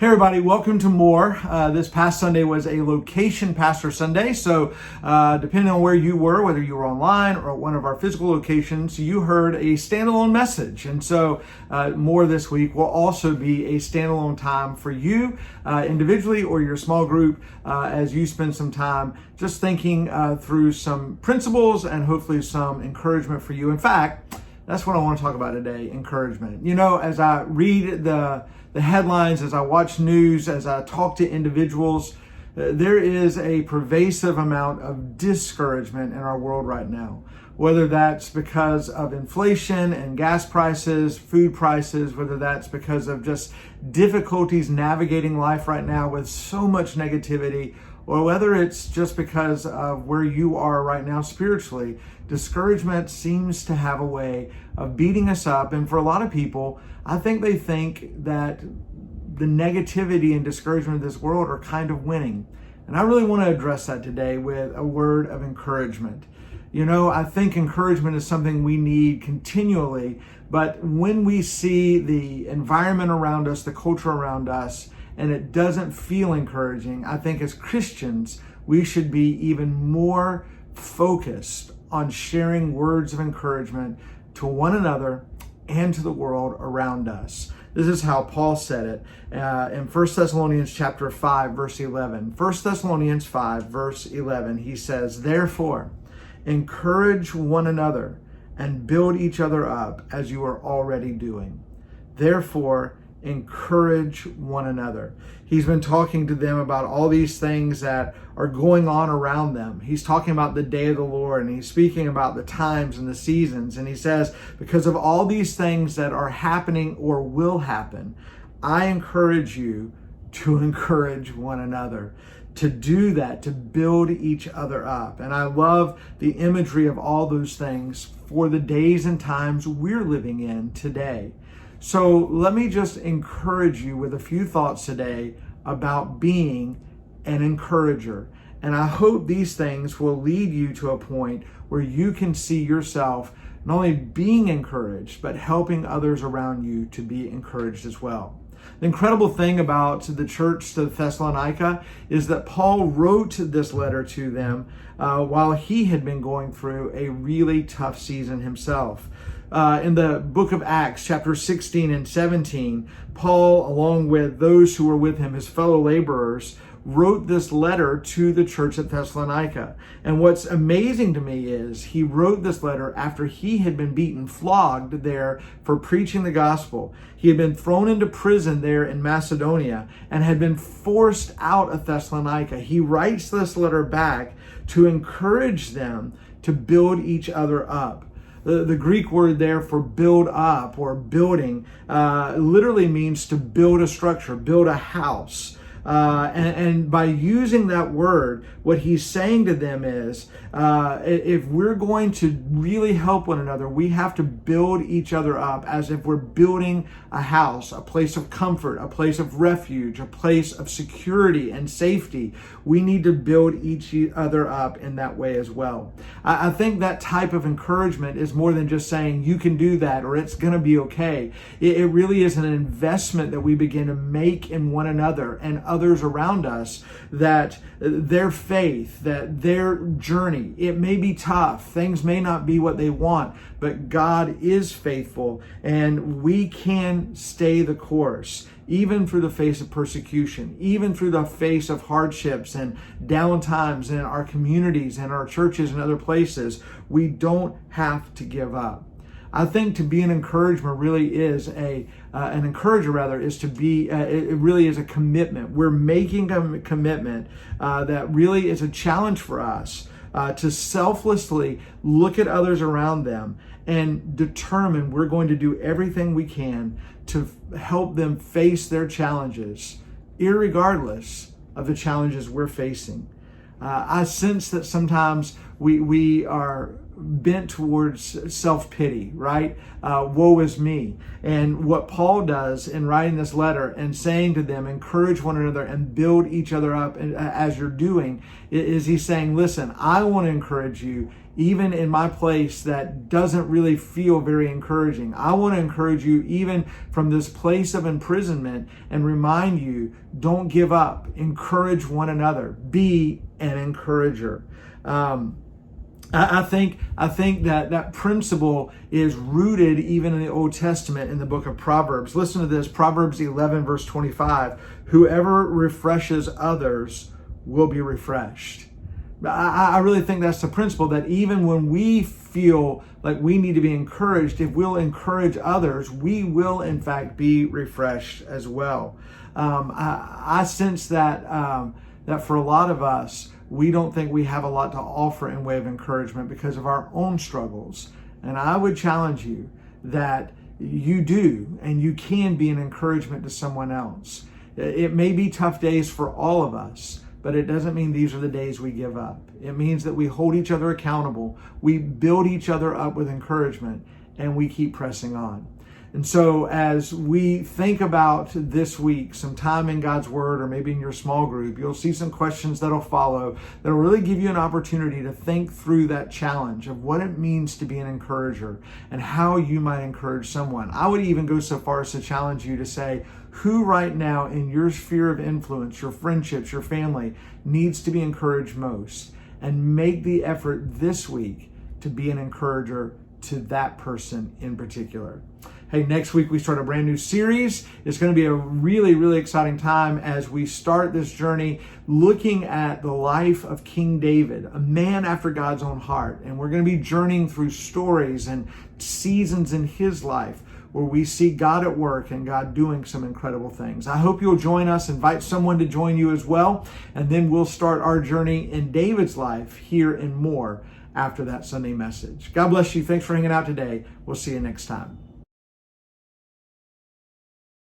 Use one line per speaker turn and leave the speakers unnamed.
Hey everybody, welcome to more. This past Sunday was a location pastor Sunday, so depending on where you were, whether you were online or at one of our physical locations, you heard a standalone message. And so more this week will also be a standalone time for you individually or your small group as you spend some time just thinking through some principles and hopefully some encouragement for you. In fact, that's what I want to talk about today, encouragement. You know, as I read the headlines, as I watch news, as I talk to individuals, there is a pervasive amount of discouragement in our world right now. Whether that's because of inflation and gas prices, food prices, whether that's because of just difficulties navigating life right now with so much negativity, or whether it's just because of where you are right now spiritually, discouragement seems to have a way of beating us up. And for a lot of people, I think they think that the negativity and discouragement of this world are kind of winning. And I really want to address that today with a word of encouragement. You know, I think encouragement is something we need continually, but when we see the environment around us, the culture around us, and it doesn't feel encouraging, I think as Christians, we should be even more focused on sharing words of encouragement to one another and to the world around us. This is how Paul said it in 1 Thessalonians chapter 5, verse 11. 1 Thessalonians 5, verse 11, he says, "Therefore, encourage one another and build each other up as you are already doing." Therefore, encourage one another. He's been talking to them about all these things that are going on around them. He's talking about the day of the Lord, and he's speaking about the times and the seasons. And he says, because of all these things that are happening or will happen, I encourage you to encourage one another, to do that, to build each other up. And I love the imagery of all those things for the days and times we're living in today. So let me just encourage you with a few thoughts today about being an encourager. And I hope these things will lead you to a point where you can see yourself not only being encouraged, but helping others around you to be encouraged as well. The incredible thing about the church to Thessalonica is that Paul wrote this letter to them while he had been going through a really tough season himself. In the book of Acts, chapter 16 and 17, Paul, along with those who were with him, his fellow laborers, wrote this letter to the church at Thessalonica. And what's amazing to me is he wrote this letter after he had been beaten, flogged there for preaching the gospel. He had been thrown into prison there in Macedonia and had been forced out of Thessalonica. He writes this letter back to encourage them to build each other up. The Greek word there for build up or building literally means to build a structure, build a house. And by using that word, what he's saying to them is, if we're going to really help one another, we have to build each other up as if we're building a house, a place of comfort, a place of refuge, a place of security and safety. We need to build each other up in that way as well. I think that type of encouragement is more than just saying you can do that or it's going to be okay. It really is an investment that we begin to make in one another and others around us, that their faith, that their journey, it may be tough. Things may not be what they want, but God is faithful and we can stay the course, even through the face of persecution, even through the face of hardships and down times in our communities and our churches and other places. We don't have to give up. I think to be an encourager really is an encourager rather is to be, it really is a commitment. We're making a commitment that really is a challenge for us to selflessly look at others around them and determine we're going to do everything we can to help them face their challenges, irregardless of the challenges we're facing. I sense that sometimes we are bent towards self-pity, right? Woe is me. And what Paul does in writing this letter and saying to them, encourage one another and build each other up as you're doing, is he's saying, listen, I want to encourage you even in my place that doesn't really feel very encouraging. I want to encourage you even from this place of imprisonment and remind you, don't give up. Encourage one another. Be an encourager. I think that principle is rooted even in the Old Testament in the book of Proverbs. Listen to this, Proverbs 11, verse 25. Whoever refreshes others will be refreshed. I really think that's the principle, that even when we feel like we need to be encouraged, if we'll encourage others, we will in fact be refreshed as well. I sense that for a lot of us, we don't think we have a lot to offer in way of encouragement because of our own struggles. And I would challenge you that you do and you can be an encouragement to someone else. It may be tough days for all of us, but it doesn't mean these are the days we give up. It means that we hold each other accountable, we build each other up with encouragement, and we keep pressing on. And so as we think about this week, some time in God's Word, or maybe in your small group, you'll see some questions that'll follow that'll really give you an opportunity to think through that challenge of what it means to be an encourager and how you might encourage someone. I would even go so far as to challenge you to say, who right now in your sphere of influence, your friendships, your family, needs to be encouraged most? And make the effort this week to be an encourager to that person in particular. Hey, next week we start a brand new series. It's going to be a really, really exciting time as we start this journey looking at the life of King David, a man after God's own heart. And we're going to be journeying through stories and seasons in his life where we see God at work and God doing some incredible things. I hope you'll join us, invite someone to join you as well, and then we'll start our journey in David's life here and more after that Sunday message. God bless you. Thanks for hanging out today. We'll see you next time.